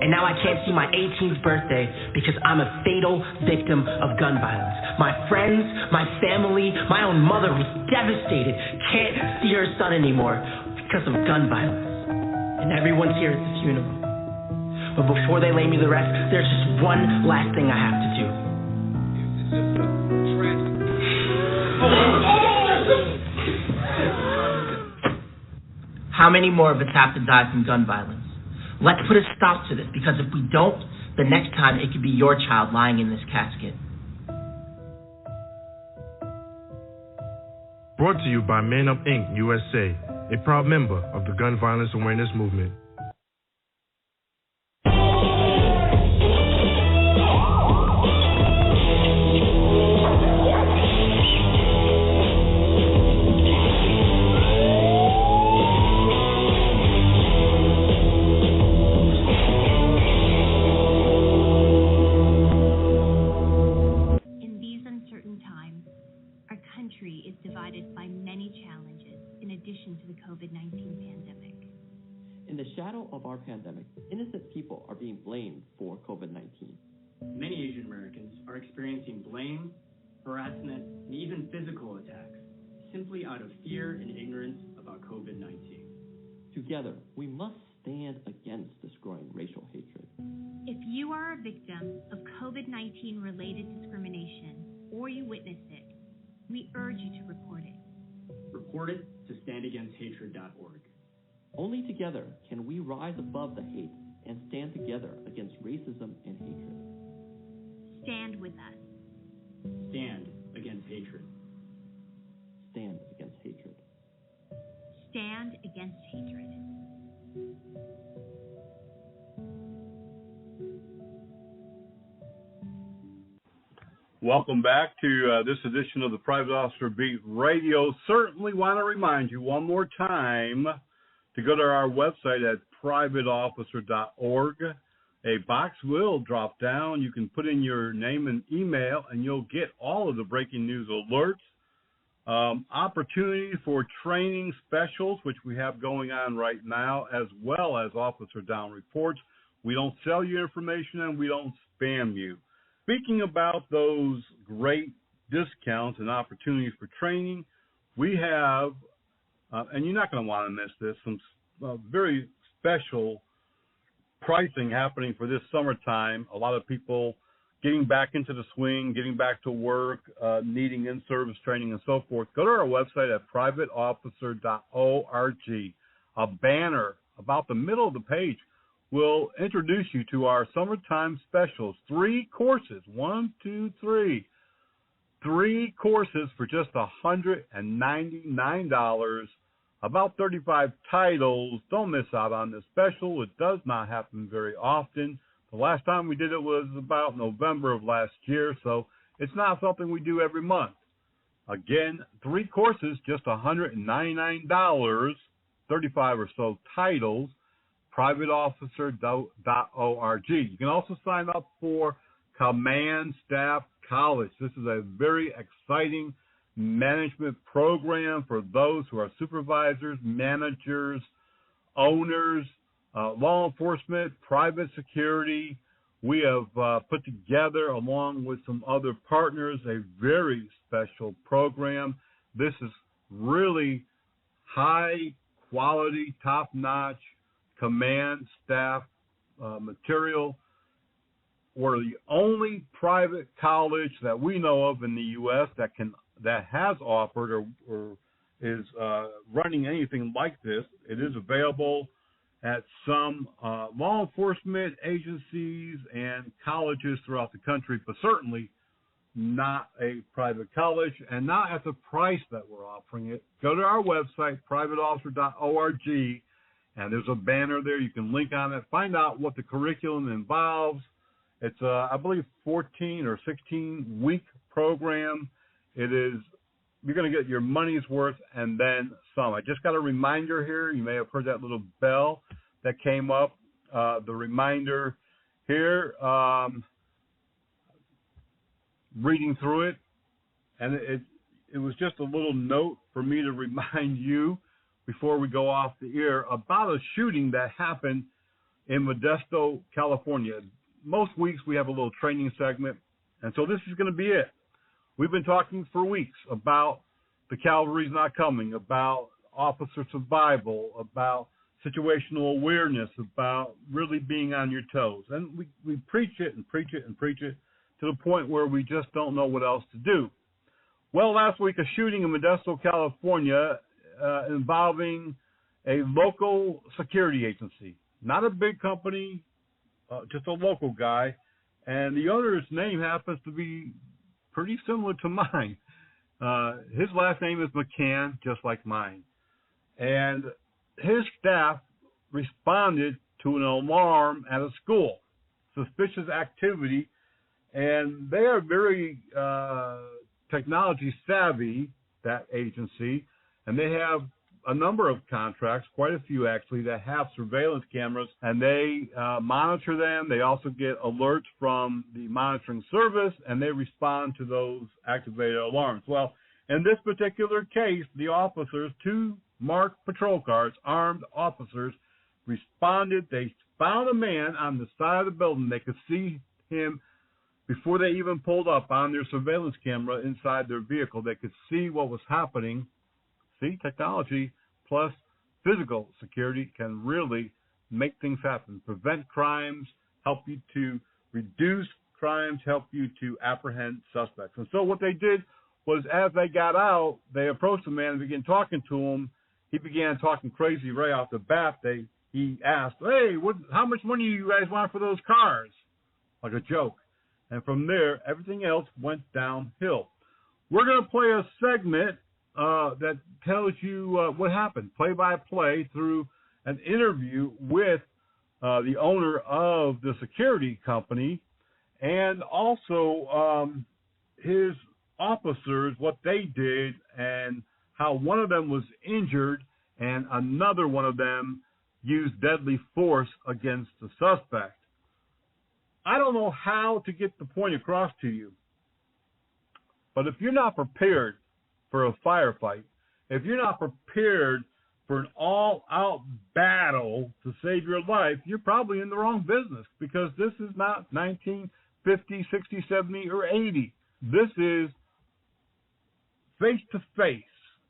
And now I can't see my 18th birthday because I'm a fatal victim of gun violence. My friends, my family, my own mother was devastated. Can't see her son anymore because of gun violence. And everyone's here at the funeral. But before they lay me to rest, there's just one last thing I have to do. How many more of us have to die from gun violence? Let's put a stop to this, because if we don't, the next time it could be your child lying in this casket. Brought to you by Men Up Inc. USA, a proud member of the Gun Violence Awareness Movement. Is divided by many challenges in addition to the COVID-19 pandemic. In the shadow of our pandemic, innocent people are being blamed for COVID-19. Many Asian Americans are experiencing blame, harassment, and even physical attacks simply out of fear and ignorance about COVID-19. Together, we must stand against this growing racial hatred. If you are a victim of COVID-19 related discrimination or you witness it, we urge you to report it. Report it to standagainsthatred.org. Only together can we rise above the hate and stand together against racism and hatred. Stand with us. Stand against hatred. Stand against hatred. Stand against hatred. Welcome back to this edition of the Private Officer Beat Radio. Certainly want to remind you one more time to go to our website at privateofficer.org. A box will drop down. You can put in your name and email, and you'll get all of the breaking news alerts, opportunity for training specials, which we have going on right now, as well as Officer Down reports. We don't sell you information, and we don't spam you. Speaking about those great discounts and opportunities for training, we have, and you're not going to want to miss this, some very special pricing happening for this summertime. A lot of people getting back into the swing, getting back to work, needing in-service training and so forth. Go to our website at privateofficer.org. A banner about the middle of the page will introduce you to our summertime specials. 3 courses, 1, 2, 3. 3 courses for just $199. About 35 titles. Don't miss out on this special. It does not happen very often. The last time we did it was about November of last year, so it's not something we do every month. Again, 3 courses, just $199, 35 or so titles. privateofficer.org. You can also sign up for Command Staff College. This is a very exciting management program for those who are supervisors, managers, owners, law enforcement, private security. We have put together, along with some other partners, a very special program. This is really high quality, top-notch command staff material. We're the only private college that we know of in the U.S. that has offered or is running anything like this. It is available at some law enforcement agencies and colleges throughout the country, but certainly not a private college and not at the price that we're offering it. Go to our website, privateofficer.org, and there's a banner there. You can link on it. Find out what the curriculum involves. It's, I believe, 14 or 16-week program. It is, you're going to get your money's worth and then some. I just got a reminder here. You may have heard that little bell that came up. The reminder here, reading through it, and it was just a little note for me to remind you before we go off the air about a shooting that happened in Modesto, California. Most weeks we have a little training segment, and so this is going to be it. We've been talking for weeks about the cavalry's not coming, about officer survival, about situational awareness, about really being on your toes. And we preach it and preach it and preach it to the point where we just don't know what else to do. Well, last week a shooting in Modesto, California, involving a local security agency, not a big company, just a local guy. And the owner's name happens to be pretty similar to mine. His last name is McCann, just like mine. And his staff responded to an alarm at a school, suspicious activity, and they are very technology savvy, that agency, and they have a number of contracts, quite a few actually, that have surveillance cameras, and they monitor them. They also get alerts from the monitoring service, and they respond to those activated alarms. Well, in this particular case, the officers, 2 marked patrol cars, armed officers, responded. They found a man on the side of the building. They could see him before they even pulled up on their surveillance camera inside their vehicle. They could see what was happening. See, technology plus physical security can really make things happen, prevent crimes, help you to reduce crimes, help you to apprehend suspects. And so what they did was, as they got out, they approached the man and began talking to him. He began talking crazy right off the bat. He asked, "Hey, how much money do you guys want for those cars?" Like a joke. And from there, everything else went downhill. We're going to play a segment that tells you what happened, play-by-play, through an interview with the owner of the security company, and also his officers, what they did, and how one of them was injured and another one of them used deadly force against the suspect. I don't know how to get the point across to you, but if you're not prepared for a firefight, if you're not prepared for an all-out battle to save your life, you're probably in the wrong business, because this is not 1950, 60, 70, or 80. This is face-to-face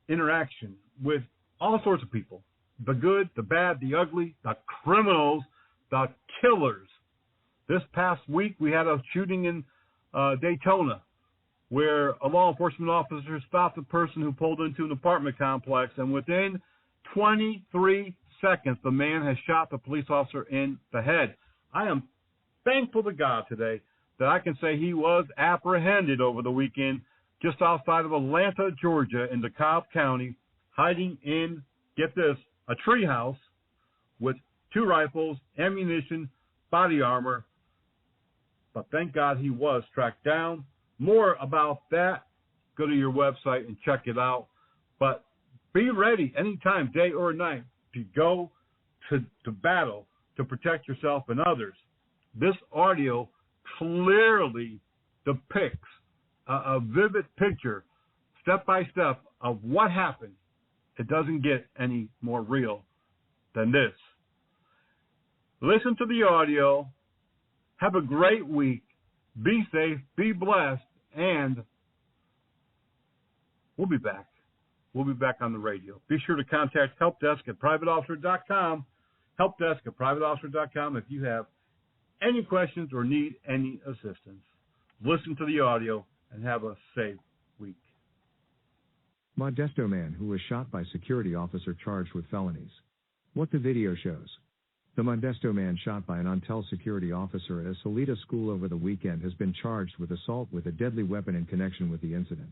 interaction with all sorts of people, the good, the bad, the ugly, the criminals, the killers. This past week, we had a shooting in Daytona, where a law enforcement officer stopped a person who pulled into an apartment complex, and within 23 seconds, the man has shot the police officer in the head. I am thankful to God today that I can say he was apprehended over the weekend just outside of Atlanta, Georgia, in DeKalb County, hiding in, get this, a treehouse with 2 rifles, ammunition, body armor. But thank God he was tracked down. More about that, go to your website and check it out. But be ready anytime, day or night, to go to battle to protect yourself and others. This audio clearly depicts a vivid picture, step by step, of what happened. It doesn't get any more real than this. Listen to the audio. Have a great week. Be safe, be blessed, and we'll be back. We'll be back on the radio. Be sure to contact helpdesk@privateofficer.com, helpdesk@privateofficer.com if you have any questions or need any assistance. Listen to the audio and have a safe week. Modesto man who was shot by security officer charged with felonies. What the video shows. The Modesto man shot by an Ontel security officer at a Salida school over the weekend has been charged with assault with a deadly weapon in connection with the incident.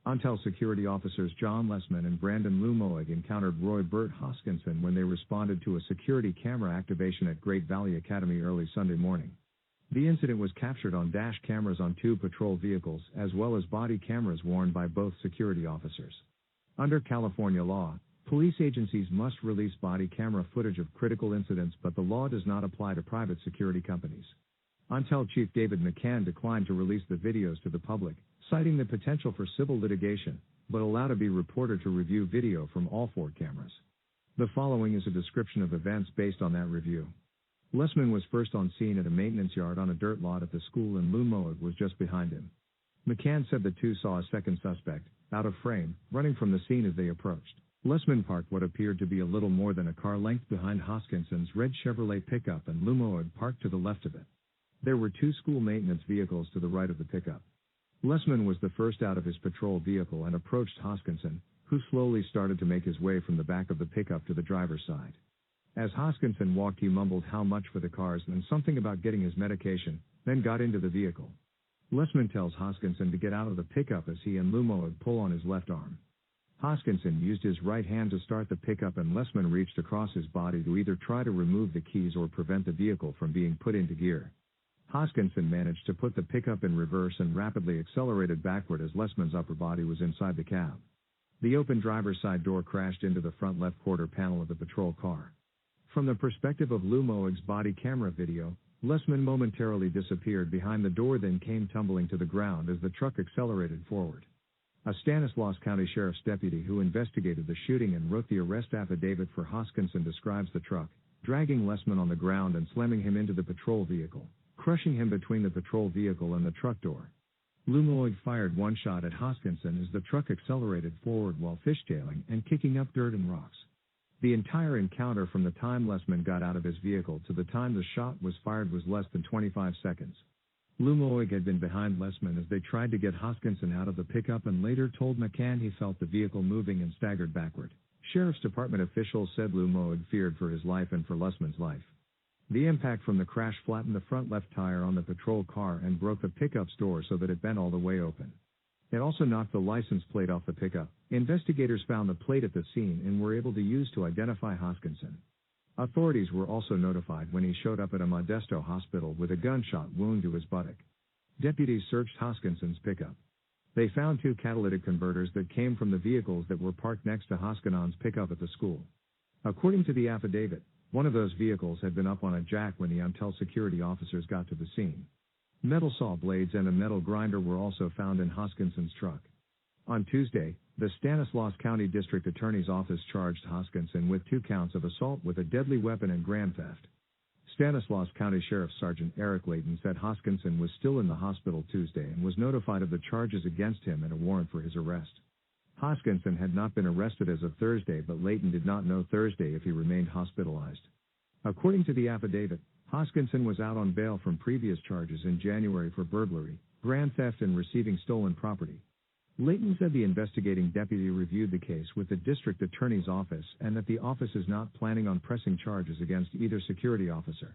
Ontel security officers John Lessman and Brandon Lumoig encountered Roy Burt Hoskinson when they responded to a security camera activation at Great Valley Academy early Sunday morning. The incident was captured on dash cameras on 2 patrol vehicles, as well as body cameras worn by both security officers. Under California law, police agencies must release body camera footage of critical incidents, but the law does not apply to private security companies. Ontel Chief David McCann declined to release the videos to the public, citing the potential for civil litigation, but allowed a reporter to review video from all 4 cameras. The following is a description of events based on that review. Lessman was first on scene at a maintenance yard on a dirt lot at the school, and Lumoig was just behind him. McCann said the 2 saw a second suspect, out of frame, running from the scene as they approached. Lessman parked what appeared to be a little more than a car length behind Hoskinson's red Chevrolet pickup, and Lumoig parked to the left of it. There were 2 school maintenance vehicles to the right of the pickup. Lessman was the first out of his patrol vehicle and approached Hoskinson, who slowly started to make his way from the back of the pickup to the driver's side. As Hoskinson walked, he mumbled how much for the cars and something about getting his medication, then got into the vehicle. Lessman tells Hoskinson to get out of the pickup as he and Lumoig pull on his left arm. Hoskinson used his right hand to start the pickup, and Lessman reached across his body to either try to remove the keys or prevent the vehicle from being put into gear. Hoskinson managed to put the pickup in reverse and rapidly accelerated backward as Lessman's upper body was inside the cab. The open driver's side door crashed into the front left quarter panel of the patrol car. From the perspective of Lumoig's body camera video, Lessman momentarily disappeared behind the door, then came tumbling to the ground as the truck accelerated forward. A Stanislaus County Sheriff's deputy who investigated the shooting and wrote the arrest affidavit for Hoskinson describes the truck dragging Lessman on the ground and slamming him into the patrol vehicle, crushing him between the patrol vehicle and the truck door. Lumoig fired one shot at Hoskinson as the truck accelerated forward while fishtailing and kicking up dirt and rocks. The entire encounter from the time Lessman got out of his vehicle to the time the shot was fired was less than 25 seconds. Lumoig had been behind Lessman as they tried to get Hoskinson out of the pickup and later told McCann he felt the vehicle moving and staggered backward. Sheriff's Department officials said Lumoig feared for his life and for Lessman's life. The impact from the crash flattened the front left tire on the patrol car and broke the pickup's door so that it bent all the way open. It also knocked the license plate off the pickup. Investigators found the plate at the scene and were able to use to identify Hoskinson. Authorities were also notified when he showed up at a Modesto hospital with a gunshot wound to his buttock. Deputies searched Hoskinson's pickup. They found 2 catalytic converters that came from the vehicles that were parked next to Hoskinon's pickup at the school. According to the affidavit, one of those vehicles had been up on a jack when the Untel security officers got to the scene. Metal saw blades and a metal grinder were also found in Hoskinson's truck. On Tuesday, the Stanislaus County District Attorney's Office charged Hoskinson with 2 counts of assault with a deadly weapon and grand theft. Stanislaus County Sheriff Sergeant Eric Layton said Hoskinson was still in the hospital Tuesday and was notified of the charges against him and a warrant for his arrest. Hoskinson had not been arrested as of Thursday, but Layton did not know Thursday if he remained hospitalized. According to the affidavit, Hoskinson was out on bail from previous charges in January for burglary, grand theft, and receiving stolen property. Layton said the investigating deputy reviewed the case with the district attorney's office and that the office is not planning on pressing charges against either security officer.